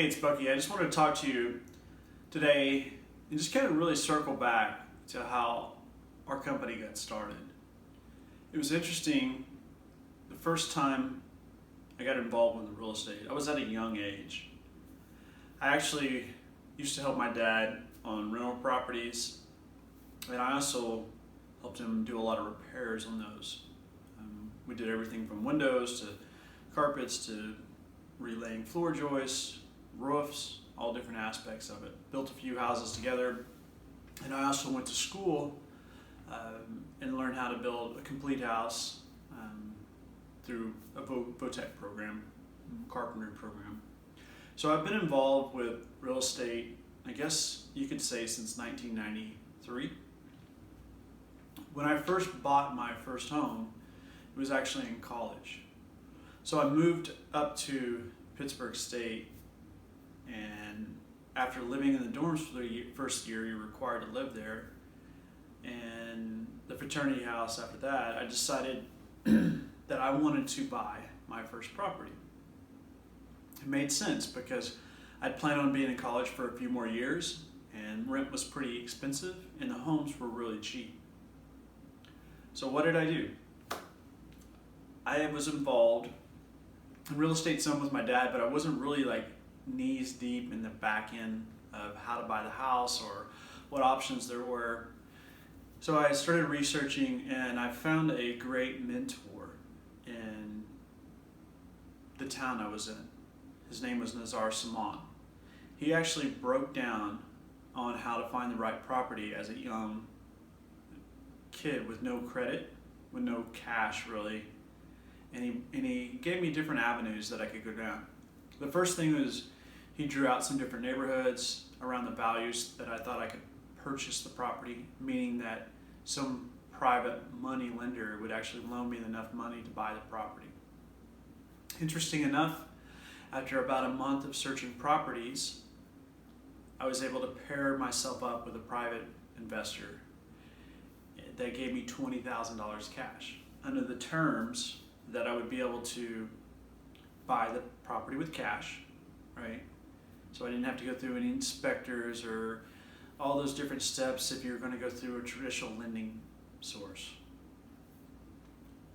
Hey, it's Bucky. I just wanted to talk to you today and just kind of really circle back to how our company got started. It was interesting the first time I got involved with real estate. I was at a young age. I actually used to help my dad on rental properties, and I also helped him do a lot of repairs on those. We did everything from windows to carpets to relaying floor joists, roofs, all different aspects of it. Built a few houses together, and I also went to school and learned how to build a complete house through a VOTEC program, carpentry program. So I've been involved with real estate, I guess you could say, since 1993. When I first bought my first home, it was actually in college. So I moved up to Pittsburgh State, and after living in the dorms for the first year, you're required to live there, and the fraternity house after that, I decided that I wanted to buy my first property. It made sense because I'd planned on being in college for a few more years, and rent was pretty expensive, and the homes were really cheap. So what did I do? I was involved in real estate some with my dad, but I wasn't really like knees deep in the back end of how to buy the house or what options there were. So I started researching, and I found a great mentor in the town I was in. His name was Nazar Saman. He actually broke down on how to find the right property as a young kid with no credit, with no cash really. And he gave me different avenues that I could go down. The first thing was he drew out some different neighborhoods around the values that I thought I could purchase the property, meaning that some private money lender would actually loan me enough money to buy the property. Interesting enough, after about a month of searching properties, I was able to pair myself up with a private investor that gave me $20,000 cash under the terms that I would be able to buy the property with cash, right? So I didn't have to go through any inspectors or all those different steps if you're going to go through a traditional lending source.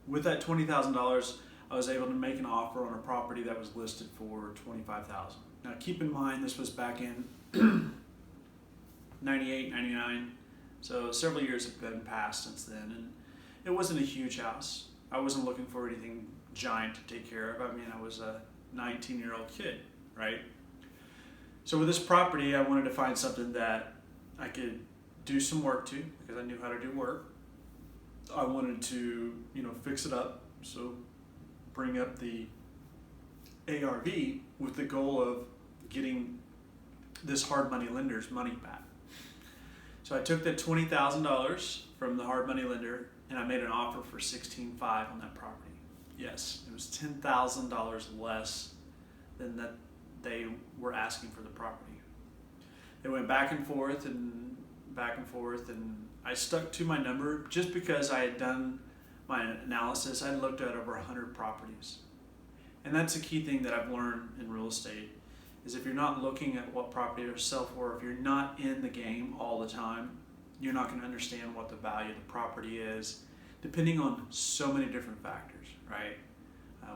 With that $20,000, I was able to make an offer on a property that was listed for $25,000. Now keep in mind this was back in 98, 99, so several years have been passed since then, and it wasn't a huge house. I wasn't looking for anything giant to take care of. I mean, I was a 19-year-old kid, right? So with this property, I wanted to find something that I could do some work to, because I knew how to do work. I wanted to, fix it up, so bring up the ARV with the goal of getting this hard money lender's money back. So I took the $20,000 from the hard money lender, and I made an offer for $16,500 on that property. Yes, it was $10,000 less than that they were asking for the property. It went back and forth, and I stuck to my number just because I had done my analysis. I looked at over 100 properties. And that's a key thing that I've learned in real estate, is if you're not looking at what property to sell for, if you're not in the game all the time, you're not going to understand what the value of the property is, depending on so many different factors, right?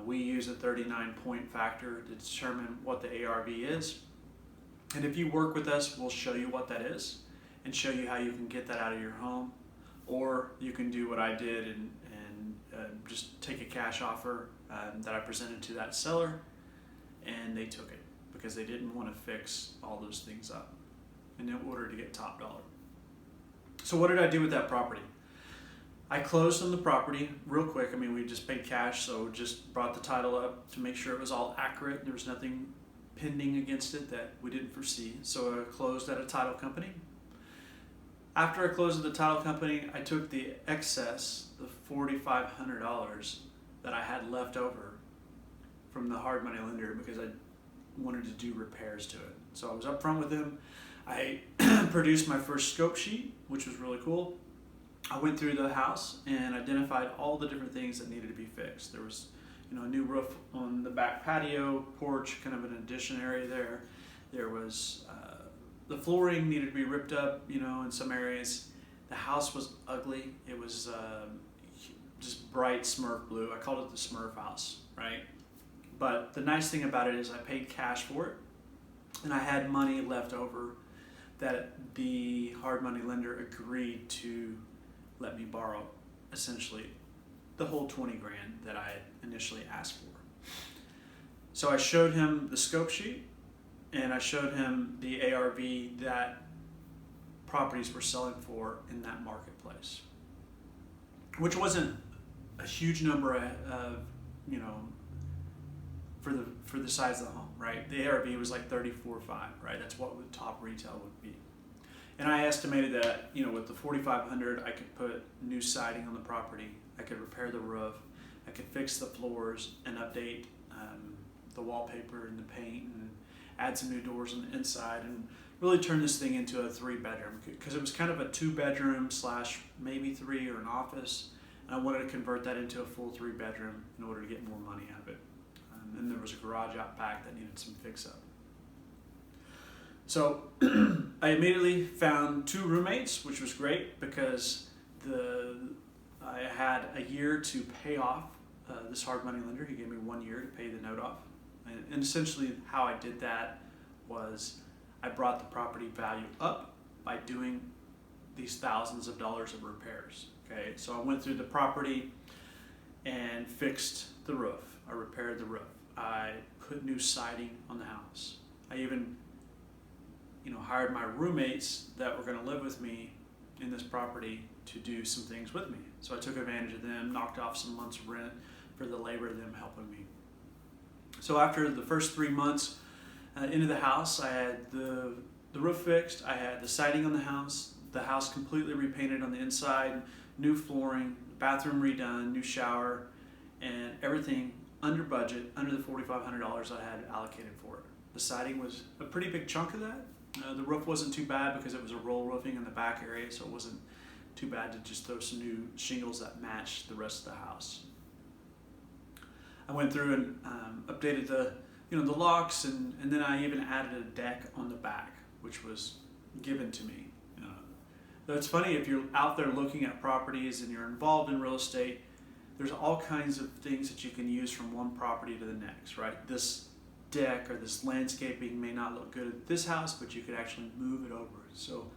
We use a 39-point factor to determine what the ARV is. And if you work with us, we'll show you what that is and show you how you can get that out of your home. Or you can do what I did and just take a cash offer that I presented to that seller, and they took it because they didn't want to fix all those things up in order to get top dollar. So what did I do with that property? I closed on the property real quick. I mean, we just paid cash, so just brought the title up to make sure it was all accurate. There was nothing pending against it that we didn't foresee. So I closed at a title company. After I closed at the title company, I took the excess, the $4,500 that I had left over from the hard money lender, because I wanted to do repairs to it. So I was upfront with him. I produced my first scope sheet, which was really cool. I went through the house and identified all the different things that needed to be fixed. There was, a new roof on the back patio, porch, kind of an addition area there. There was the flooring needed to be ripped up, in some areas. The house was ugly. It was just bright Smurf blue. I called it the Smurf house, right? But the nice thing about it is I paid cash for it, and I had money left over that the hard money lender agreed to let me borrow, essentially the whole 20 grand that I had initially asked for. So I showed him the scope sheet, and I showed him the ARV that properties were selling for in that marketplace, which wasn't a huge number of, for the size of the home, right? The ARV was like 34.5, right? That's what the top retail would be. And I estimated that, with the 4,500, I could put new siding on the property. I could repair the roof. I could fix the floors and update the wallpaper and the paint and add some new doors on the inside and really turn this thing into a 3-bedroom, because it was kind of a 2-bedroom / maybe 3 or an office. And I wanted to convert that into a full 3-bedroom in order to get more money out of it. And there was a garage out back that needed some fix up. So I immediately found 2 roommates, which was great because I had a year to pay off this hard money lender. He gave me 1 year to pay the note off. And essentially how I did that was I brought the property value up by doing these thousands of dollars of repairs. Okay, so I went through the property and fixed the roof. I repaired the roof. I put new siding on the house. I even hired my roommates that were going to live with me in this property to do some things with me. So I took advantage of them, knocked off some months of rent for the labor of them helping me. So after the first 3 months into the house, I had the roof fixed, I had the siding on the house completely repainted on the inside, new flooring, bathroom redone, new shower, and everything under budget, under the $4,500 I had allocated for it. The siding was a pretty big chunk of that. The roof wasn't too bad because it was a roll roofing in the back area, so it wasn't too bad to just throw some new shingles that matched the rest of the house. I went through and updated the locks, and then I even added a deck on the back, which was given to me. Though it's funny, if you're out there looking at properties and you're involved in real estate, there's all kinds of things that you can use from one property to the next, right? This deck or this landscaping may not look good at this house, but you could actually move it over. So,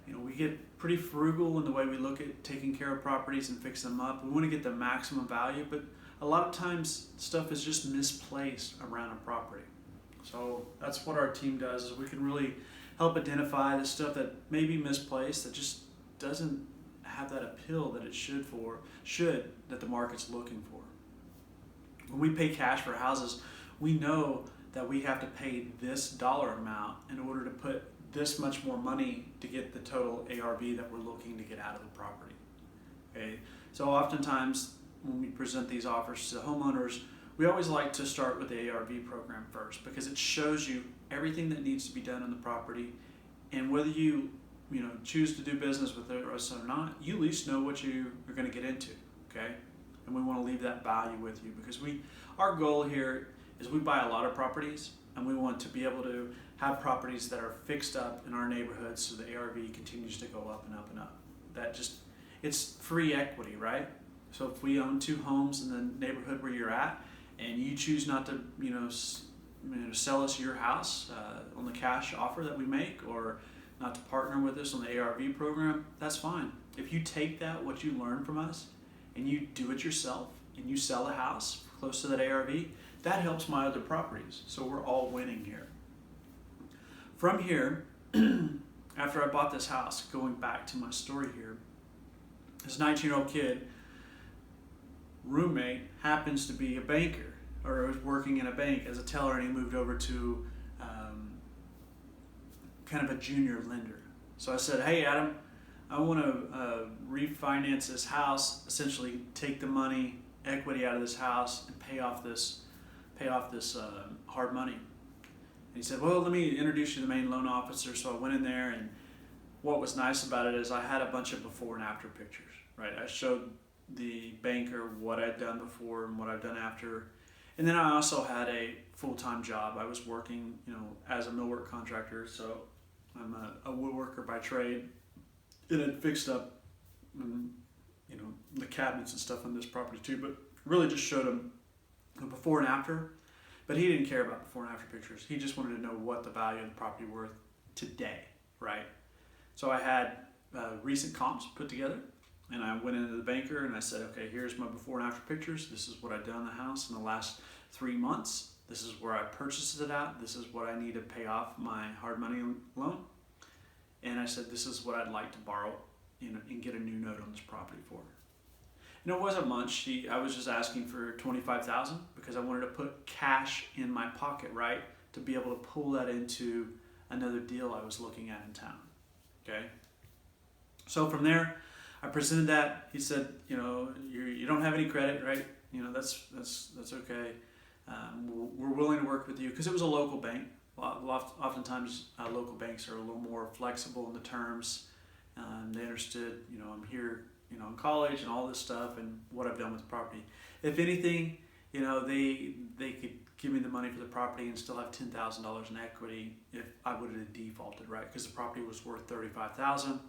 we get pretty frugal in the way we look at taking care of properties and fix them up. We want to get the maximum value, but a lot of times stuff is just misplaced around a property. So that's what our team does, is we can really help identify the stuff that may be misplaced, that just doesn't have that appeal that it should that the market's looking for. When we pay cash for houses, we know that we have to pay this dollar amount in order to put this much more money to get the total ARV that we're looking to get out of the property. Okay, so oftentimes when we present these offers to homeowners, we always like to start with the ARV program first, because it shows you everything that needs to be done on the property, and whether you choose to do business with us or not, you at least know what you are going to get into. Okay, and we want to leave that value with you, because our goal here is we buy a lot of properties, and we want to be able to have properties that are fixed up in our neighborhoods so the ARV continues to go up and up and up. It's free equity, right? So if we own 2 homes in the neighborhood where you're at, and you choose not to, sell us your house on the cash offer that we make, or not to partner with us on the ARV program, that's fine. If you take what you learn from us, and you do it yourself, and you sell a house close to that ARV, that helps my other properties. So we're all winning here. From here, after I bought this house, going back to my story here, this 19-year-old kid, roommate, happens to be a banker, or was working in a bank as a teller, and he moved over to kind of a junior lender. So I said, "Hey Adam, I want to refinance this house, essentially take the money, equity out of this house, and pay off this hard money." And he said, "Well, let me introduce you to the main loan officer." So I went in there, and what was nice about it is I had a bunch of before and after pictures, right? I showed the banker what I'd done before and what I've done after, And then I also had a full-time job. I was working, as a millwork contractor. So I'm a woodworker by trade, and had fixed up, the cabinets and stuff on this property too. But really just showed him the before and after. But he didn't care about before and after pictures. He just wanted to know what the value of the property worth today, right? So I had recent comps put together, and I went into the banker and I said, okay, here's my before and after pictures. This is what I've done in the house in the last 3 months. This is where I purchased it at. This is what I need to pay off my hard money loan. And I said, this is what I'd like to borrow, and get a new note on this property for. And it wasn't much. I was just asking for $25,000 because I wanted to put cash in my pocket, right, to be able to pull that into another deal I was looking at in town. Okay. So from there, I presented that. He said, you don't have any credit, right? That's okay. We're willing to work with you, because it was a local bank. Oftentimes, local banks are a little more flexible in the terms. They understood, I'm here, in college and all this stuff, and what I've done with the property. If anything, they could give me the money for the property and still have $10,000 in equity if I would have defaulted, right? Because the property was worth $35,000.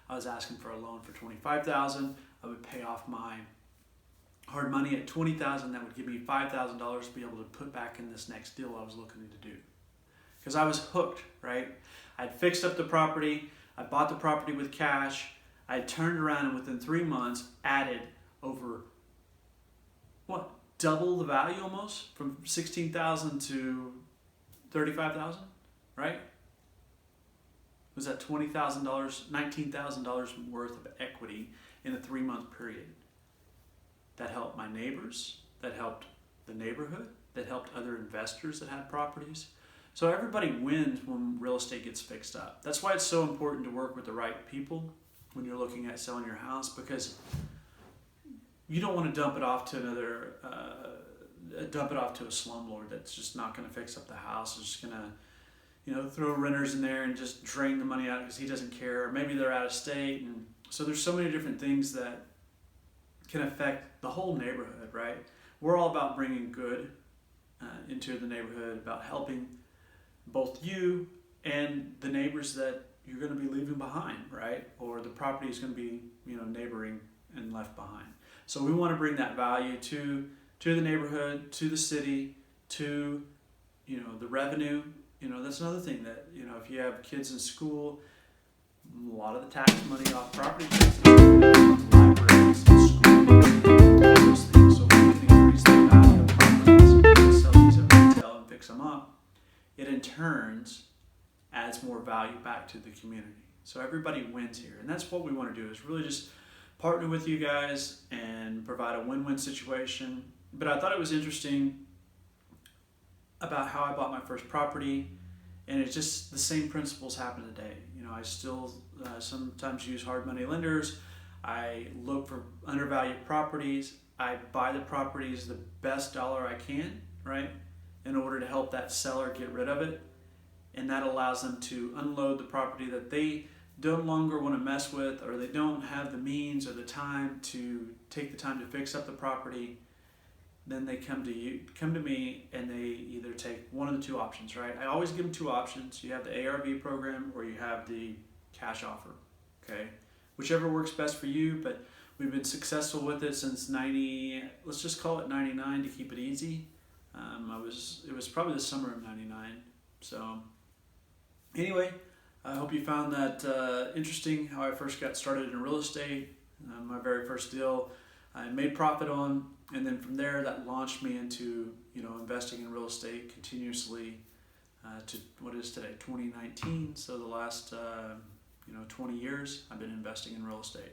I was asking for a loan for $25,000. I would pay off my hard money at $20,000. That would give me $5,000 to be able to put back in this next deal I was looking to do. Because I was hooked, right? I'd fixed up the property. I bought the property with cash. I turned around and within 3 months added over, double the value almost, from $16,000 to $35,000, right? Was that $20,000, $19,000 worth of equity in a 3-month period? That helped my neighbors, that helped the neighborhood, that helped other investors that had properties. So everybody wins when real estate gets fixed up. That's why it's so important to work with the right people when you're looking at selling your house, because you don't want to dump it off to a slumlord that's just not going to fix up the house. It's just going to, throw renters in there and just drain the money out because he doesn't care. Maybe they're out of state, and so there's so many different things that can affect the whole neighborhood, right? We're all about bringing good into the neighborhood, about helping both you and the neighbors that you're going to be leaving behind, right? Or the property is going to be, neighboring and left behind. So we want to bring that value to the neighborhood, to the city, to, the revenue. That's another thing that, if you have kids in school, a lot of the tax money off property taxes is libraries and schools, all those things. So when we increase the value of properties, sell these at retail and fix them up, it in turns adds more value back to the community. So everybody wins here. And that's what we want to do, is really just partner with you guys and provide a win-win situation. But I thought it was interesting about how I bought my first property, and it's just the same principles happen today. I still sometimes use hard money lenders. I look for undervalued properties. I buy the properties the best dollar I can, right, in order to help that seller get rid of it. And that allows them to unload the property that they no longer want to mess with, or they don't have the means or the time to take the time to fix up the property. Then they come to me, and they either take one of the two options, right? I always give them two options. You have the ARV program, or you have the cash offer, okay? Whichever works best for you, but we've been successful with it since let's just call it 99 to keep it easy. It was probably the summer of 99. So anyway, I hope you found that interesting, how I first got started in real estate. My very first deal I made profit on, and then from there that launched me into investing in real estate continuously to what is today, 2019. So the last 20 years I've been investing in real estate.